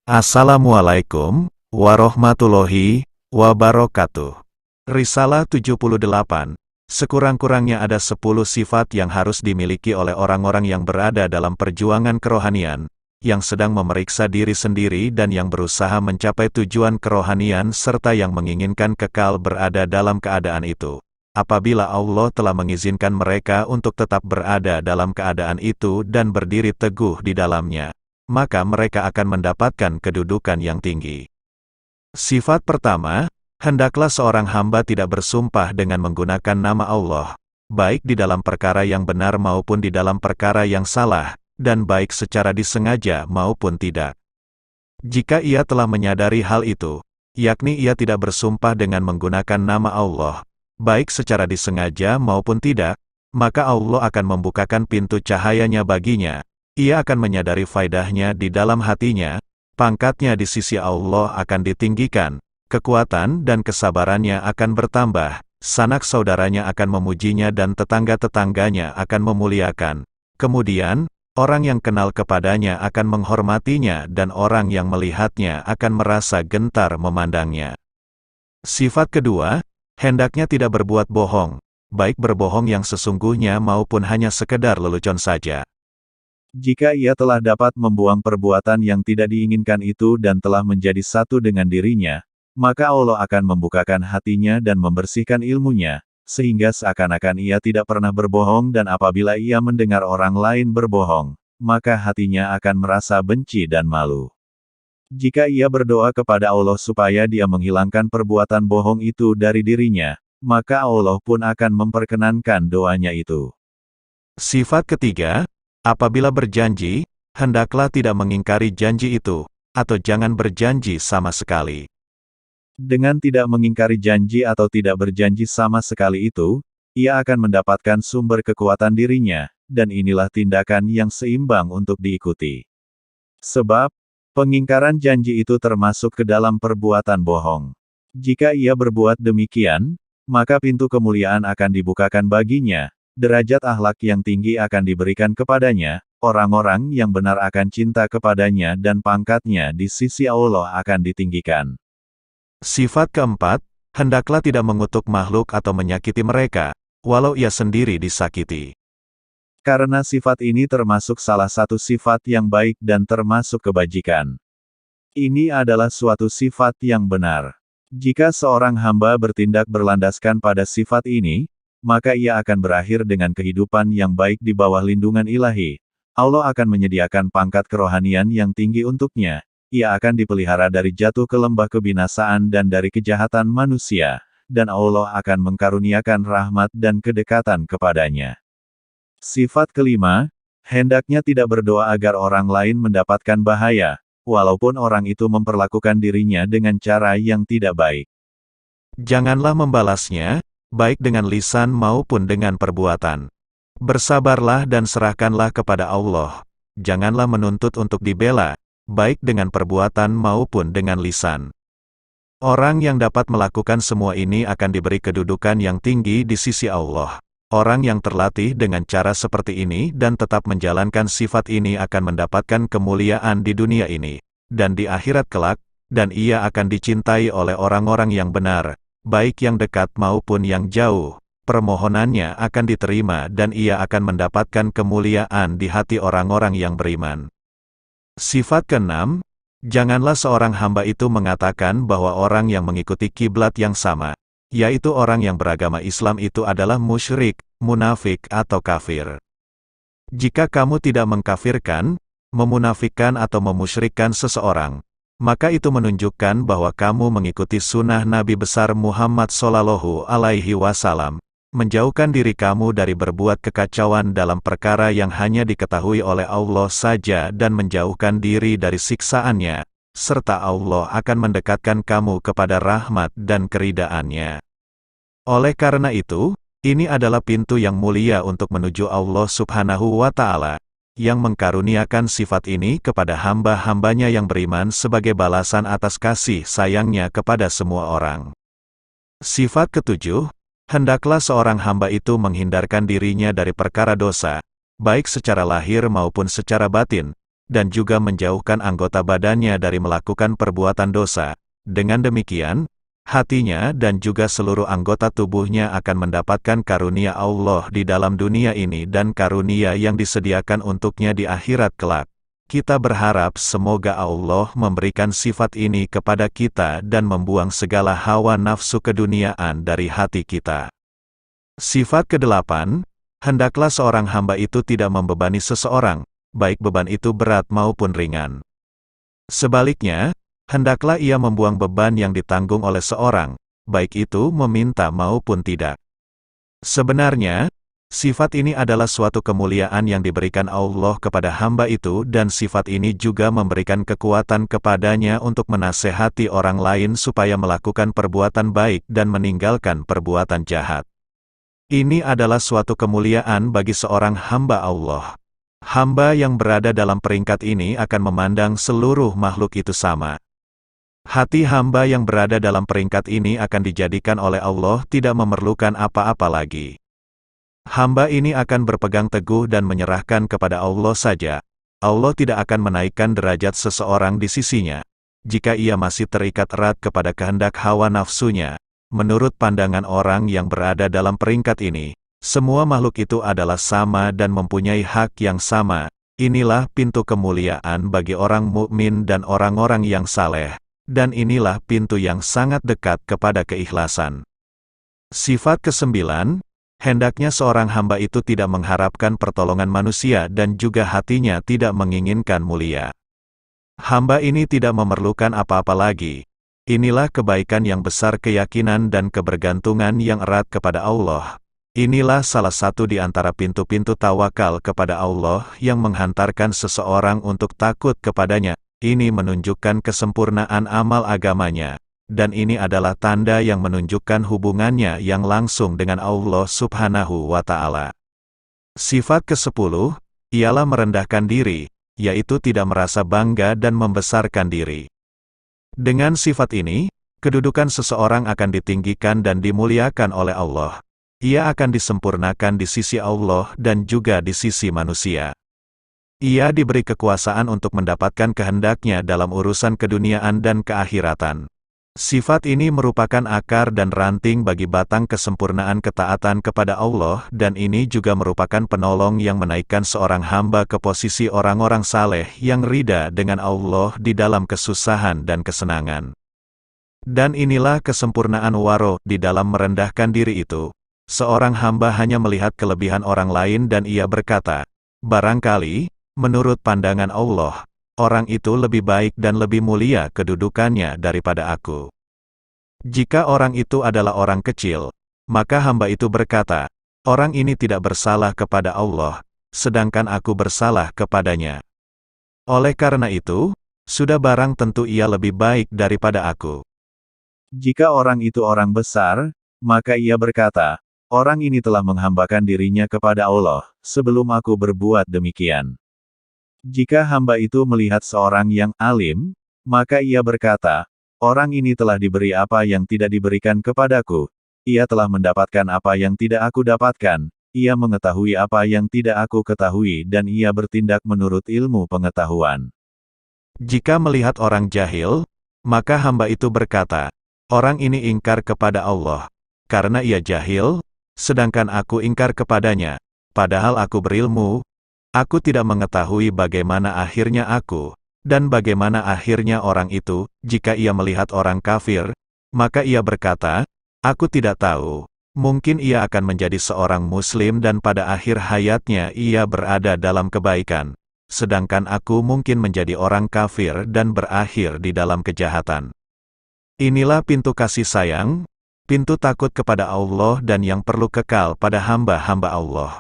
Assalamualaikum warahmatullahi wabarakatuh. Risalah 78. Sekurang-kurangnya ada 10 sifat yang harus dimiliki oleh orang-orang yang berada dalam perjuangan kerohanian, yang sedang memeriksa diri sendiri dan yang berusaha mencapai tujuan kerohanian serta yang menginginkan kekal berada dalam keadaan itu. Apabila Allah telah mengizinkan mereka untuk tetap berada dalam keadaan itu dan berdiri teguh di dalamnya, maka mereka akan mendapatkan kedudukan yang tinggi. Sifat pertama, hendaklah seorang hamba tidak bersumpah dengan menggunakan nama Allah, baik di dalam perkara yang benar maupun di dalam perkara yang salah, dan baik secara disengaja maupun tidak. Jika ia telah menyadari hal itu, yakni ia tidak bersumpah dengan menggunakan nama Allah, baik secara disengaja maupun tidak, maka Allah akan membukakan pintu cahayanya baginya. Ia akan menyadari faedahnya di dalam hatinya, pangkatnya di sisi Allah akan ditinggikan, kekuatan dan kesabarannya akan bertambah, sanak saudaranya akan memujinya dan tetangga-tetangganya akan memuliakan. Kemudian, orang yang kenal kepadanya akan menghormatinya dan orang yang melihatnya akan merasa gentar memandangnya. Sifat kedua, hendaknya tidak berbuat bohong, baik berbohong yang sesungguhnya maupun hanya sekedar lelucon saja. Jika ia telah dapat membuang perbuatan yang tidak diinginkan itu dan telah menjadi satu dengan dirinya, maka Allah akan membukakan hatinya dan membersihkan ilmunya, sehingga seakan-akan ia tidak pernah berbohong dan apabila ia mendengar orang lain berbohong, maka hatinya akan merasa benci dan malu. Jika ia berdoa kepada Allah supaya dia menghilangkan perbuatan bohong itu dari dirinya, maka Allah pun akan memperkenankan doanya itu. Sifat ketiga, apabila berjanji, hendaklah tidak mengingkari janji itu, atau jangan berjanji sama sekali. Dengan tidak mengingkari janji atau tidak berjanji sama sekali itu, ia akan mendapatkan sumber kekuatan dirinya, dan inilah tindakan yang seimbang untuk diikuti. Sebab, pengingkaran janji itu termasuk ke dalam perbuatan bohong. Jika ia berbuat demikian, maka pintu kemuliaan akan dibukakan baginya, derajat akhlak yang tinggi akan diberikan kepadanya, orang-orang yang benar akan cinta kepadanya dan pangkatnya di sisi Allah akan ditinggikan. Sifat keempat, hendaklah tidak mengutuk makhluk atau menyakiti mereka, walau ia sendiri disakiti. Karena sifat ini termasuk salah satu sifat yang baik dan termasuk kebajikan. Ini adalah suatu sifat yang benar. Jika seorang hamba bertindak berlandaskan pada sifat ini, maka ia akan berakhir dengan kehidupan yang baik di bawah lindungan ilahi. Allah akan menyediakan pangkat kerohanian yang tinggi untuknya. Ia akan dipelihara dari jatuh ke lembah kebinasaan dan dari kejahatan manusia, dan Allah akan mengkaruniakan rahmat dan kedekatan kepadanya. Sifat kelima, hendaknya tidak berdoa agar orang lain mendapatkan bahaya, walaupun orang itu memperlakukan dirinya dengan cara yang tidak baik. Janganlah membalasnya, baik dengan lisan maupun dengan perbuatan. Bersabarlah dan serahkanlah kepada Allah. Janganlah menuntut untuk dibela, baik dengan perbuatan maupun dengan lisan. Orang yang dapat melakukan semua ini akan diberi kedudukan yang tinggi di sisi Allah. Orang yang terlatih dengan cara seperti ini dan tetap menjalankan sifat ini akan mendapatkan kemuliaan di dunia ini, dan di akhirat kelak, dan ia akan dicintai oleh orang-orang yang benar, baik yang dekat maupun yang jauh, permohonannya akan diterima dan ia akan mendapatkan kemuliaan di hati orang-orang yang beriman. Sifat keenam, janganlah seorang hamba itu mengatakan bahwa orang yang mengikuti kiblat yang sama, yaitu orang yang beragama Islam itu adalah musyrik, munafik atau kafir. Jika kamu tidak mengkafirkan, memunafikkan atau memusyrikkan seseorang, maka itu menunjukkan bahwa kamu mengikuti sunnah Nabi besar Muhammad Shallallahu Alaihi Wasallam, menjauhkan diri kamu dari berbuat kekacauan dalam perkara yang hanya diketahui oleh Allah saja dan menjauhkan diri dari siksaannya, serta Allah akan mendekatkan kamu kepada rahmat dan keridaan-Nya. Oleh karena itu, ini adalah pintu yang mulia untuk menuju Allah Subhanahu wa Ta'ala, yang mengkaruniakan sifat ini kepada hamba-hambanya yang beriman sebagai balasan atas kasih sayangnya kepada semua orang. Sifat ketujuh, hendaklah seorang hamba itu menghindarkan dirinya dari perkara dosa, baik secara lahir maupun secara batin, dan juga menjauhkan anggota badannya dari melakukan perbuatan dosa. Dengan demikian, hatinya dan juga seluruh anggota tubuhnya akan mendapatkan karunia Allah di dalam dunia ini dan karunia yang disediakan untuknya di akhirat kelak. Kita berharap semoga Allah memberikan sifat ini kepada kita dan membuang segala hawa nafsu keduniaan dari hati kita. Sifat ke-8, hendaklah seorang hamba itu tidak membebani seseorang, baik beban itu berat maupun ringan. Sebaliknya, hendaklah ia membuang beban yang ditanggung oleh seorang, baik itu meminta maupun tidak. Sebenarnya, sifat ini adalah suatu kemuliaan yang diberikan Allah kepada hamba itu dan sifat ini juga memberikan kekuatan kepadanya untuk menasehati orang lain supaya melakukan perbuatan baik dan meninggalkan perbuatan jahat. Ini adalah suatu kemuliaan bagi seorang hamba Allah. Hamba yang berada dalam peringkat ini akan memandang seluruh makhluk itu sama. Hati hamba yang berada dalam peringkat ini akan dijadikan oleh Allah tidak memerlukan apa-apa lagi. Hamba ini akan berpegang teguh dan menyerahkan kepada Allah saja. Allah tidak akan menaikkan derajat seseorang di sisinya, jika ia masih terikat erat kepada kehendak hawa nafsunya. Menurut pandangan orang yang berada dalam peringkat ini, semua makhluk itu adalah sama dan mempunyai hak yang sama. Inilah pintu kemuliaan bagi orang mukmin dan orang-orang yang saleh, dan inilah pintu yang sangat dekat kepada keikhlasan. Sifat ke-9, hendaknya seorang hamba itu tidak mengharapkan pertolongan manusia dan juga hatinya tidak menginginkan mulia. Hamba ini tidak memerlukan apa-apa lagi. Inilah kebaikan yang besar keyakinan dan kebergantungan yang erat kepada Allah. Inilah salah satu di antara pintu-pintu tawakal kepada Allah yang menghantarkan seseorang untuk takut kepadanya. Ini menunjukkan kesempurnaan amal agamanya. Dan ini adalah tanda yang menunjukkan hubungannya yang langsung dengan Allah Subhanahu wa Ta'ala. Sifat ke-10, ialah merendahkan diri, yaitu tidak merasa bangga dan membesarkan diri. Dengan sifat ini, kedudukan seseorang akan ditinggikan dan dimuliakan oleh Allah. Ia akan disempurnakan di sisi Allah dan juga di sisi manusia. Ia diberi kekuasaan untuk mendapatkan kehendaknya dalam urusan keduniaan dan keakhiratan. Sifat ini merupakan akar dan ranting bagi batang kesempurnaan ketaatan kepada Allah dan ini juga merupakan penolong yang menaikkan seorang hamba ke posisi orang-orang saleh yang ridha dengan Allah di dalam kesusahan dan kesenangan. Dan inilah kesempurnaan waro di dalam merendahkan diri itu. Seorang hamba hanya melihat kelebihan orang lain dan ia berkata, barangkali, menurut pandangan Allah, orang itu lebih baik dan lebih mulia kedudukannya daripada aku. Jika orang itu adalah orang kecil, maka hamba itu berkata, orang ini tidak bersalah kepada Allah, sedangkan aku bersalah kepadanya. Oleh karena itu, sudah barang tentu ia lebih baik daripada aku. Jika orang itu orang besar, maka ia berkata, orang ini telah menghambakan dirinya kepada Allah, sebelum aku berbuat demikian. Jika hamba itu melihat seorang yang alim, maka ia berkata, orang ini telah diberi apa yang tidak diberikan kepadaku. Ia telah mendapatkan apa yang tidak aku dapatkan. Ia mengetahui apa yang tidak aku ketahui dan ia bertindak menurut ilmu pengetahuan. Jika melihat orang jahil, maka hamba itu berkata, orang ini ingkar kepada Allah, karena ia jahil, sedangkan aku ingkar kepadanya, padahal aku berilmu. Aku tidak mengetahui bagaimana akhirnya aku, dan bagaimana akhirnya orang itu. Jika ia melihat orang kafir, maka ia berkata, aku tidak tahu. Mungkin ia akan menjadi seorang muslim dan pada akhir hayatnya ia berada dalam kebaikan. Sedangkan aku mungkin menjadi orang kafir dan berakhir di dalam kejahatan. Inilah pintu kasih sayang, pintu takut kepada Allah dan yang perlu kekal pada hamba-hamba Allah.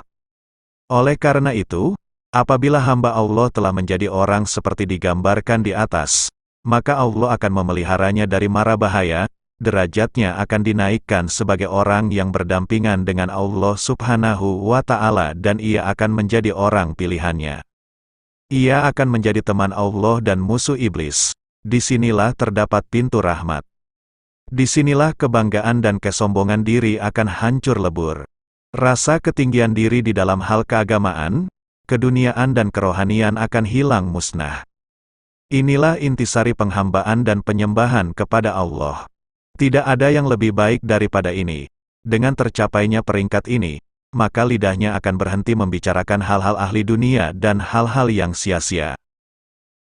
Oleh karena itu, apabila hamba Allah telah menjadi orang seperti digambarkan di atas, maka Allah akan memeliharanya dari mara bahaya, derajatnya akan dinaikkan sebagai orang yang berdampingan dengan Allah Subhanahu wa Ta'ala dan ia akan menjadi orang pilihannya. Ia akan menjadi teman Allah dan musuh iblis. Disinilah terdapat pintu rahmat. Disinilah kebanggaan dan kesombongan diri akan hancur lebur. Rasa ketinggian diri di dalam hal keagamaan, keduniaan dan kerohanian akan hilang musnah. Inilah intisari penghambaan dan penyembahan kepada Allah. Tidak ada yang lebih baik daripada ini. Dengan tercapainya peringkat ini, maka lidahnya akan berhenti membicarakan hal-hal ahli dunia dan hal-hal yang sia-sia.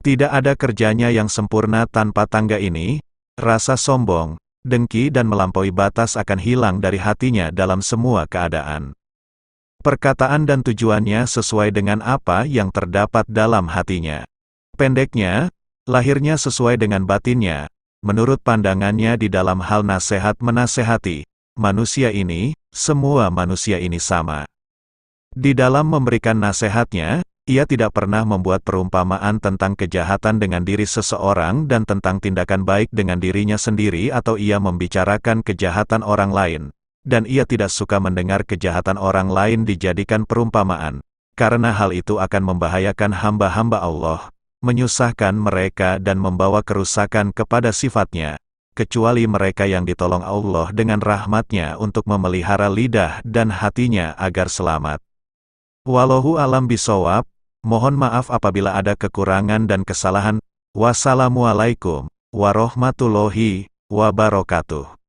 Tidak ada kerjanya yang sempurna tanpa tangga ini. Rasa sombong, dengki dan melampaui batas akan hilang dari hatinya dalam semua keadaan. Perkataan dan tujuannya sesuai dengan apa yang terdapat dalam hatinya. Pendeknya, lahirnya sesuai dengan batinnya, menurut pandangannya di dalam hal nasihat menasehati, manusia ini, semua manusia ini sama. Di dalam memberikan nasihatnya, ia tidak pernah membuat perumpamaan tentang kejahatan dengan diri seseorang dan tentang tindakan baik dengan dirinya sendiri atau ia membicarakan kejahatan orang lain. Dan ia tidak suka mendengar kejahatan orang lain dijadikan perumpamaan, karena hal itu akan membahayakan hamba-hamba Allah, menyusahkan mereka dan membawa kerusakan kepada sifatnya, kecuali mereka yang ditolong Allah dengan rahmatnya untuk memelihara lidah dan hatinya agar selamat. Wallahu alam bisawab. Mohon maaf apabila ada kekurangan dan kesalahan. Wassalamualaikum warahmatullahi wabarakatuh.